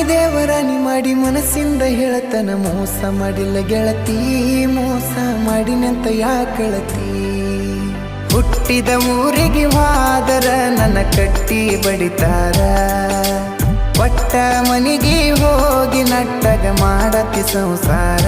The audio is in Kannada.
ದೇವರಾಣಿ ಮಾಡಿ ಮನಸ್ಸಿಂದ ಹೇಳತನ ಮೋಸ ಮಾಡಿಲ್ಲ ಗೆಳತಿ ಮೋಸ ಮಾಡಿನಂತ ಯಾಕಳತಿ ಹುಟ್ಟಿದ ಊರಿಗೆ ಹೋದರ ನನ್ನ ಕಟ್ಟಿ ಬಡಿತಾರ ಒಟ್ಟ ಮನಿಗೆ ಹೋಗಿ ನಟ್ಟಗ ಮಾಡತಿ ಸಂಸಾರ